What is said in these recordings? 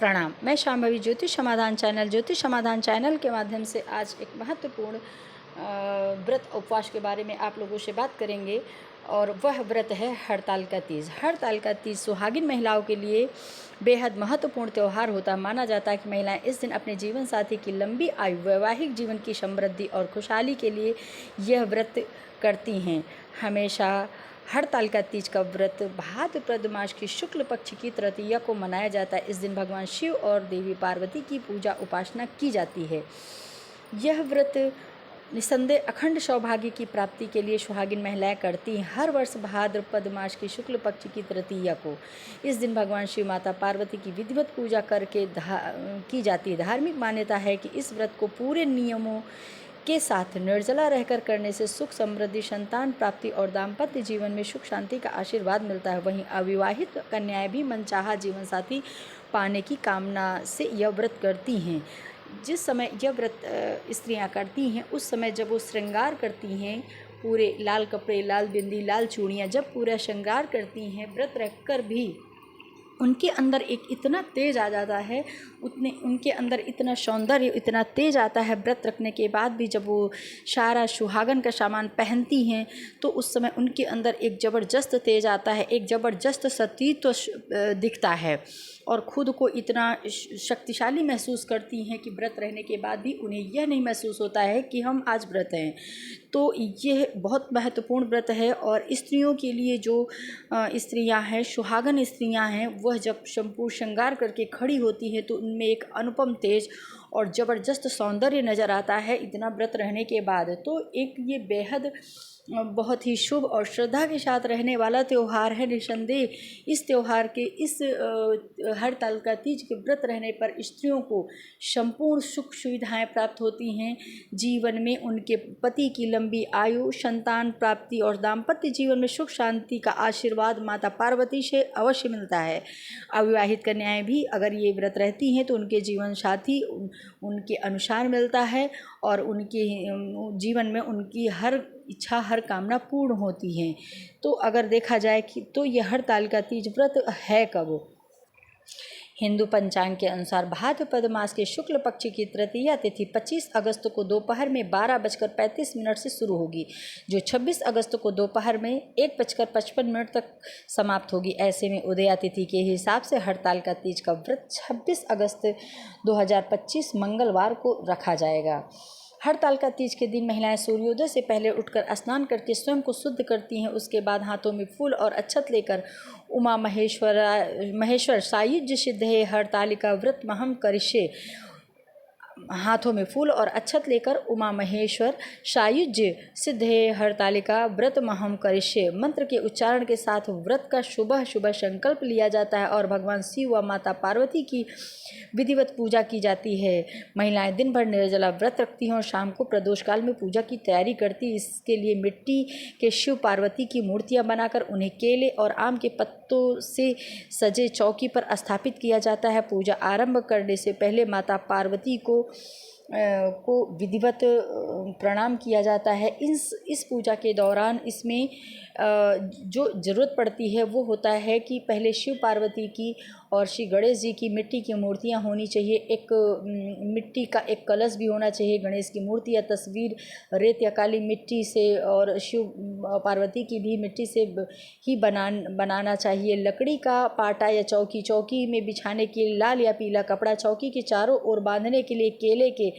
प्रणाम। मैं शांभवी ज्योतिष समाधान चैनल के माध्यम से आज एक महत्वपूर्ण व्रत उपवास के बारे में आप लोगों से बात करेंगे और वह व्रत है हड़ताल का तीज। हड़ताल का तीज सुहागिन महिलाओं के लिए बेहद महत्वपूर्ण त्यौहार होता माना जाता है कि महिलाएं इस दिन अपने जीवन साथी की लंबी आयु, वैवाहिक जीवन की समृद्धि और खुशहाली के लिए यह व्रत करती हैं। हमेशा हड़ताल का तीज का व्रत भाद्रपद मास की शुक्ल पक्ष की तृतीया को मनाया जाता है। इस दिन भगवान शिव और देवी पार्वती की पूजा उपासना की जाती है। यह व्रत निसंदेह अखंड सौभाग्य की प्राप्ति के लिए सुहागिन महिलाएं करती हैं। हर वर्ष भाद्रपद मास की शुक्ल पक्ष की तृतीया को इस दिन भगवान शिव माता पार्वती की विधिवत पूजा करके की जाती है। धार्मिक मान्यता है कि इस व्रत को पूरे नियमों के साथ निर्जला रहकर करने से सुख समृद्धि, संतान प्राप्ति और दाम्पत्य जीवन में सुख शांति का आशीर्वाद मिलता है। वहीं अविवाहित कन्याएं भी मनचाहा जीवन साथी पाने की कामना से यह व्रत करती हैं। जिस समय यह व्रत स्त्रियां करती हैं उस समय जब वो श्रृंगार करती हैं, पूरे लाल कपड़े, लाल बिंदी, लाल चूड़ियाँ जब पूरा श्रृंगार करती हैं, व्रत रखकर भी उनके अंदर एक इतना तेज आ जाता है, उनके अंदर इतना सौंदर्य, इतना तेज आता है। व्रत रखने के बाद भी जब वो सारा सुहागन का सामान पहनती हैं तो उस समय उनके अंदर एक ज़बरदस्त तेज आता है, एक ज़बरदस्त सतीत्व दिखता है और ख़ुद को इतना शक्तिशाली महसूस करती हैं कि व्रत रहने के बाद भी उन्हें यह नहीं महसूस होता है कि हम आज व्रत हैं। तो यह बहुत महत्वपूर्ण व्रत है और स्त्रियों के लिए जो स्त्रियां हैं, सुहागन स्त्रियां हैं, वह जब संपूर्ण श्रृंगार करके खड़ी होती हैं तो उनमें एक अनुपम तेज और ज़बरदस्त सौंदर्य नज़र आता है इतना व्रत रहने के बाद। तो एक ये बेहद बहुत ही शुभ और श्रद्धा के साथ रहने वाला त्यौहार है। निसंदेह इस त्यौहार के इस हड़ताल का तीज के व्रत रहने पर स्त्रियों को संपूर्ण सुख सुविधाएं प्राप्त होती हैं। जीवन में उनके पति की लंबी आयु, संतान प्राप्ति और दाम्पत्य जीवन में सुख शांति का आशीर्वाद माता पार्वती से अवश्य मिलता है। अविवाहित कन्याएं भी अगर ये व्रत रहती हैं तो उनके जीवन साथी उनके अनुसार मिलता है और उनके जीवन में उनकी हर इच्छा, हर कामना पूर्ण होती हैं। तो अगर देखा जाए कि तो यह हड़ताल का तीज व्रत है कब? हिंदू पंचांग के अनुसार भाद्रपद मास के शुक्ल पक्ष की तृतीया तिथि 25 अगस्त को दोपहर में 12:35 से शुरू होगी, जो 26 अगस्त को दोपहर में 1:55 तक समाप्त होगी। ऐसे में उदया तिथि के हिसाब से हड़ताल का तीज का व्रत 26 अगस्त 2025 मंगलवार को रखा जाएगा। हड़ताल का तीज के दिन महिलाएं सूर्योदय से पहले उठकर स्नान करके स्वयं को शुद्ध करती हैं। उसके बाद हाथों में फूल और अक्षत लेकर उमा महेश्वर सायुज्य सिद्धे हरतालिका व्रत महम करिष्ये, हाथों में फूल और अक्षत लेकर उमा महेश्वर सायुज्य सिद्धे हरतालिका व्रत महम करिष्ये मंत्र के उच्चारण के साथ व्रत का सुबह सुबह संकल्प लिया जाता है और भगवान शिव व माता पार्वती की विधिवत पूजा की जाती है। महिलाएं दिन भर निर्जला व्रत रखती हैं और शाम को प्रदोष काल में पूजा की तैयारी करती। इसके लिए मिट्टी के शिव पार्वती की मूर्तियां बनाकर उन्हें केले और आम के पत्तों से सजे चौकी पर स्थापित किया जाता है। पूजा आरंभ करने से पहले माता पार्वती को विधिवत प्रणाम किया जाता है। इस पूजा के दौरान इसमें जो ज़रूरत पड़ती है वो होता है कि पहले शिव पार्वती की और श्री गणेश जी की मिट्टी की मूर्तियां होनी चाहिए। एक मिट्टी का एक कलश भी होना चाहिए। गणेश की मूर्ति या तस्वीर रेत या काली मिट्टी से और शिव पार्वती की भी मिट्टी से ही बनाना चाहिए। लकड़ी का पाटा या चौकी में बिछाने के लिए लाल या पीला कपड़ा, चौकी के चारों ओर बांधने के लिए केले के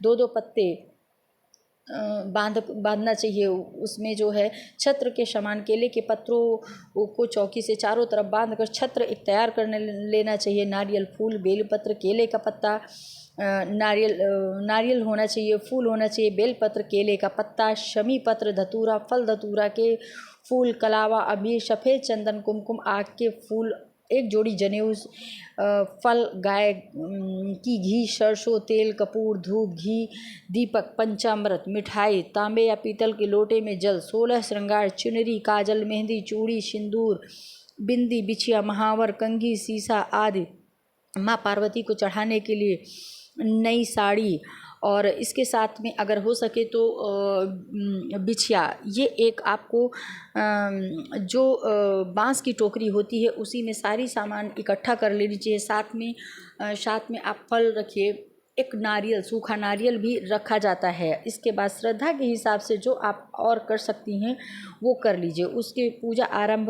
2-2 पत्ते बांधना चाहिए। उसमें जो है छत्र के समान केले के पत्रों को चौकी से चारों तरफ बांधकर छत्र एक तैयार करने लेना चाहिए। नारियल फूल, बेलपत्र, केले का पत्ता, नारियल होना चाहिए, फूल होना चाहिए, बेलपत्र, केले का पत्ता, शमी पत्र, धतूरा, फल धतूरा के फूल, कलावा, अबीर, सफ़ेद चंदन, कुमकुम, आग के फूल, एक जोड़ी जनेऊ, फल, गाय की घी, सरसों तेल, कपूर, धूप, घी, दीपक, पंचामृत, मिठाई, तांबे या पीतल के लोटे में जल, 16 श्रृंगार, चुनरी, काजल, मेहंदी, चूड़ी, सिंदूर, बिंदी, बिछिया, महावर, कंघी, सीसा आदि माँ पार्वती को चढ़ाने के लिए नई साड़ी और इसके साथ में अगर हो सके तो बिछिया, ये एक आपको जो बांस की टोकरी होती है उसी में सारी सामान इकट्ठा कर लेनी चाहिए। साथ में आप फल रखिए, एक नारियल, सूखा नारियल भी रखा जाता है। इसके बाद श्रद्धा के हिसाब से जो आप और कर सकती हैं वो कर लीजिए। उसके पूजा आरंभ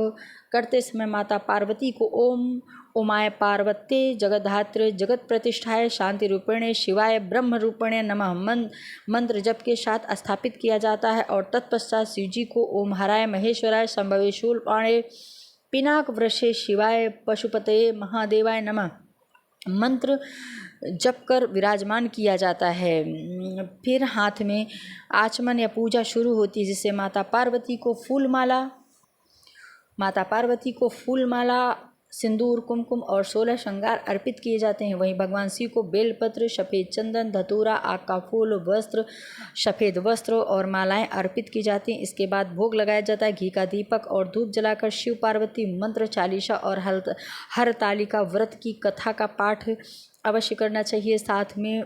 करते समय माता पार्वती को ओम उमाय पार्वत्ये जगद्धात्रे जगत प्रतिष्ठाय शांति रूपिणे शिवाय ब्रह्म रूपिणे नमः मंत्र जप के साथ स्थापित किया जाता है। और तत्पश्चात शिव जी को ओम हराय महेश्वराय संभवे शूलपाणे पिनाक वृषे शिवाय पशुपतये महादेवाय नमः मंत्र जप कर विराजमान किया जाता है। फिर हाथ में आचमन या पूजा शुरू होती है, जिससे माता पार्वती को फूलमाला सिंदूर कुमकुम और 16 श्रृंगार अर्पित किए जाते हैं। वहीं भगवान शिव को बेलपत्र, सफ़ेद चंदन, धतूरा, आग का फूल, वस्त्र, सफ़ेद वस्त्र और मालाएं अर्पित की जाती हैं। इसके बाद भोग लगाया जाता है। घी का दीपक और धूप जलाकर शिव पार्वती मंत्र, चालीसा और हरतालिका व्रत की कथा का पाठ अवश्य करना चाहिए। साथ में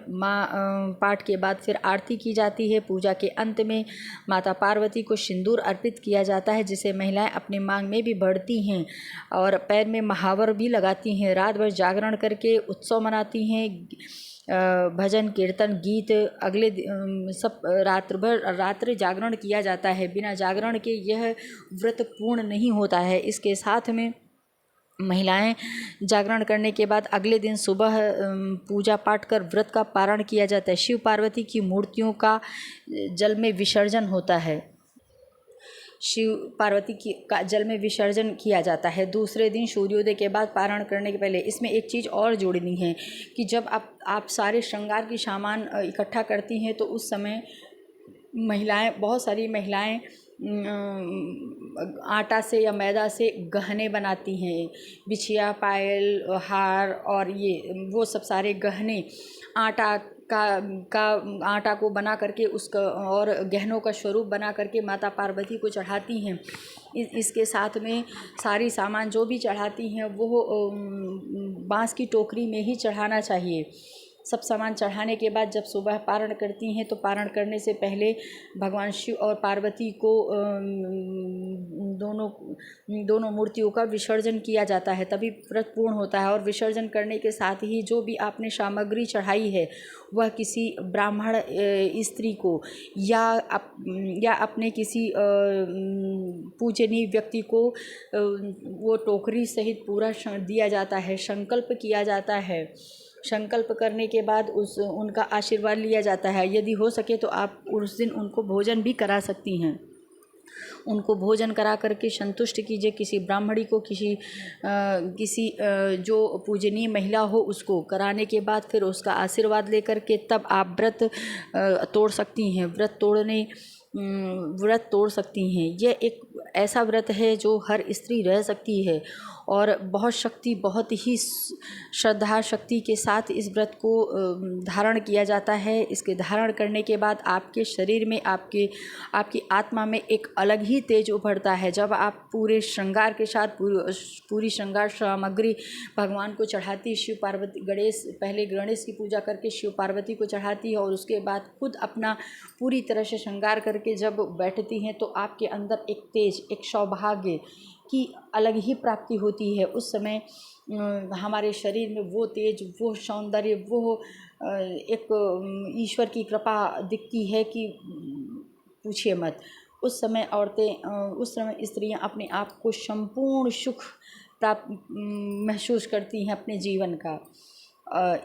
पाठ के बाद फिर आरती की जाती है। पूजा के अंत में माता पार्वती को सिंदूर अर्पित किया जाता है, जिसे महिलाएं अपने मांग में भी भरती हैं और पैर में महावर भी लगाती हैं। रात भर जागरण करके उत्सव मनाती हैं। भजन कीर्तन गीत अगले सब रात्रि जागरण किया जाता है। बिना जागरण के यह व्रत पूर्ण नहीं होता है। इसके साथ में महिलाएं जागरण करने के बाद अगले दिन सुबह पूजा पाठ कर व्रत का पारण किया जाता है। शिव पार्वती की मूर्तियों का जल में विसर्जन होता है। शिव पार्वती का जल में विसर्जन किया जाता है। दूसरे दिन सूर्योदय के बाद पारण करने के पहले इसमें एक चीज़ और जोड़नी है कि जब आप सारे श्रृंगार की सामान इकट्ठा करती हैं तो उस समय बहुत सारी महिलाएं आटा से या मैदा से गहने बनाती हैं। बिछिया, पायल, हार और ये वो सब सारे गहने आटा को बना करके उसका और गहनों का स्वरूप बना करके माता पार्वती को चढ़ाती हैं। इसके साथ में सारी सामान जो भी चढ़ाती हैं वो बांस की टोकरी में ही चढ़ाना चाहिए। सब सामान चढ़ाने के बाद जब सुबह पारण करती हैं तो पारण करने से पहले भगवान शिव और पार्वती को दोनों मूर्तियों का विसर्जन किया जाता है, तभी व्रत पूर्ण होता है। और विसर्जन करने के साथ ही जो भी आपने सामग्री चढ़ाई है वह किसी ब्राह्मण स्त्री को या अपने किसी पूजनीय व्यक्ति को वो टोकरी सहित पूरा दिया जाता है। संकल्प किया जाता है। संकल्प करने के बाद उनका आशीर्वाद लिया जाता है। यदि हो सके तो आप उस दिन उनको भोजन भी करा सकती हैं। उनको भोजन करा करके संतुष्ट कीजिए। किसी ब्राह्मणी को किसी जो पूजनीय महिला हो उसको कराने के बाद फिर उसका आशीर्वाद लेकर के तब आप व्रत तोड़ सकती हैं। व्रत तोड़ सकती हैं। यह एक ऐसा व्रत है जो हर स्त्री रह सकती है और बहुत ही श्रद्धा शक्ति के साथ इस व्रत को धारण किया जाता है। इसके धारण करने के बाद आपके शरीर में आपकी आत्मा में एक अलग ही तेज उभरता है। जब आप पूरे श्रृंगार के साथ पूरी श्रृंगार सामग्री भगवान को चढ़ाती, शिव पार्वती पहले गणेश की पूजा करके शिव पार्वती को चढ़ाती है और उसके बाद खुद अपना पूरी तरह से श्रृंगार करके जब बैठती हैं तो आपके अंदर एक तेज, एक सौभाग्य की अलग ही प्राप्ति होती है। उस समय हमारे शरीर में वो तेज, वो सौंदर्य, वो एक ईश्वर की कृपा दिखती है कि पूछिए मत। उस समय स्त्रियां अपने आप को संपूर्ण सुख प्राप्त महसूस करती हैं अपने जीवन का।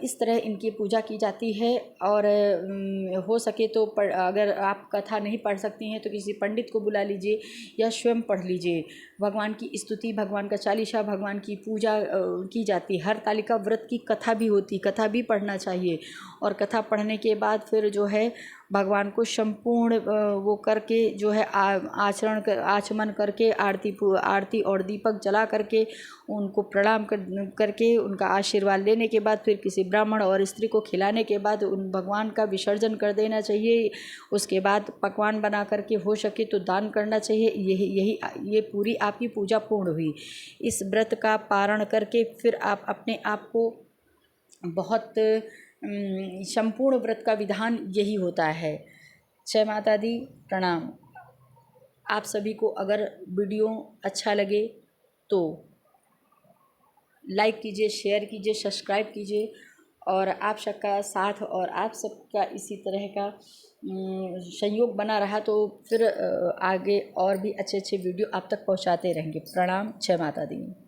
इस तरह इनकी पूजा की जाती है। और हो सके तो अगर आप कथा नहीं पढ़ सकती हैं तो किसी पंडित को बुला लीजिए या स्वयं पढ़ लीजिए। भगवान की स्तुति, भगवान का चालीसा, भगवान की पूजा की जाती है। हरतालिका व्रत की कथा भी होती, कथा भी पढ़ना चाहिए। और कथा पढ़ने के बाद फिर जो है भगवान को संपूर्ण वो करके जो है आचमन करके आरती और दीपक जला करके उनको प्रणाम करके उनका आशीर्वाद लेने के बाद फिर किसी ब्राह्मण और स्त्री को खिलाने के बाद उन भगवान का विसर्जन कर देना चाहिए। उसके बाद पकवान बना करके हो सके तो दान करना चाहिए। ये पूरी आपकी पूजा पूर्ण हुई। इस व्रत का पारण करके फिर आप अपने आप को बहुत संपूर्ण व्रत का विधान यही होता है। जय माता दी, प्रणाम। आप सभी को अगर वीडियो अच्छा लगे तो लाइक कीजिए, शेयर कीजिए, सब्सक्राइब कीजिए और आप सबका साथ और आप सबका इसी तरह का सहयोग बना रहा तो फिर आगे और भी अच्छे अच्छे वीडियो आप तक पहुंचाते रहेंगे। प्रणाम। जय माता दी।